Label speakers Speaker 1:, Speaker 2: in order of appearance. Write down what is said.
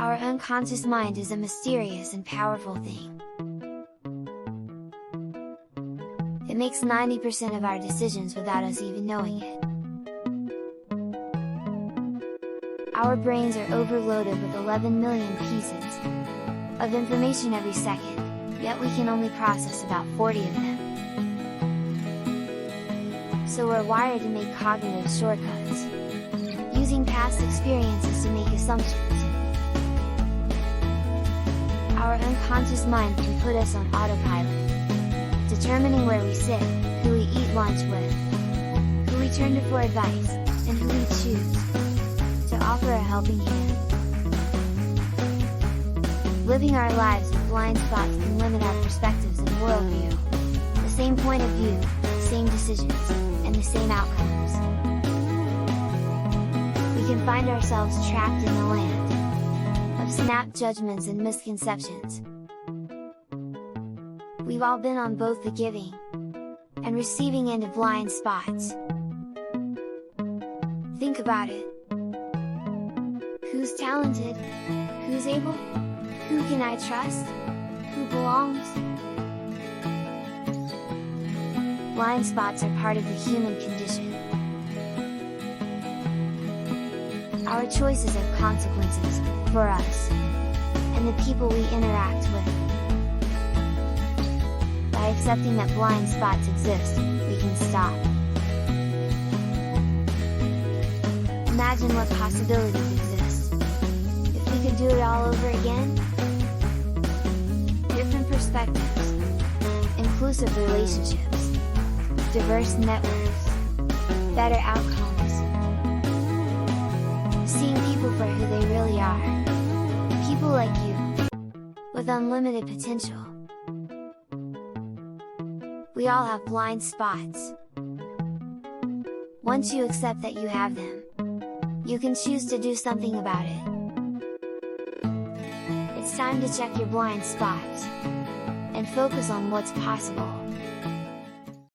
Speaker 1: Our unconscious mind is a mysterious and powerful thing. It makes 90% of our decisions without us even knowing it. Our brains are overloaded with 11 million pieces of information every second, yet we can only process about 40 of them. So we're wired to make cognitive shortcuts, using past experiences to make assumptions. Our unconscious mind can put us on autopilot, determining where we sit, who we eat lunch with, who we turn to for advice, and who we choose to offer a helping hand. Living our lives with blind spots can limit our perspectives and worldview. The same point of view, same decisions, and the same outcomes. We can find ourselves trapped in the land of snap judgments and misconceptions. We've all been on both the giving and receiving end of blind spots. Think about it. Who's talented? Who's able? Who can I trust? Who belongs? Blind spots are part of the human condition. Our choices have consequences, for us, and the people we interact with. By accepting that blind spots exist, we can stop. Imagine what possibilities exist. If we could do it all over again? Different perspectives, inclusive relationships, diverse networks, better outcomes. Seeing people for who they really are. People like you, with unlimited potential. We all have blind spots. Once you accept that you have them, you can choose to do something about it. It's time to check your blind spots and focus on what's possible.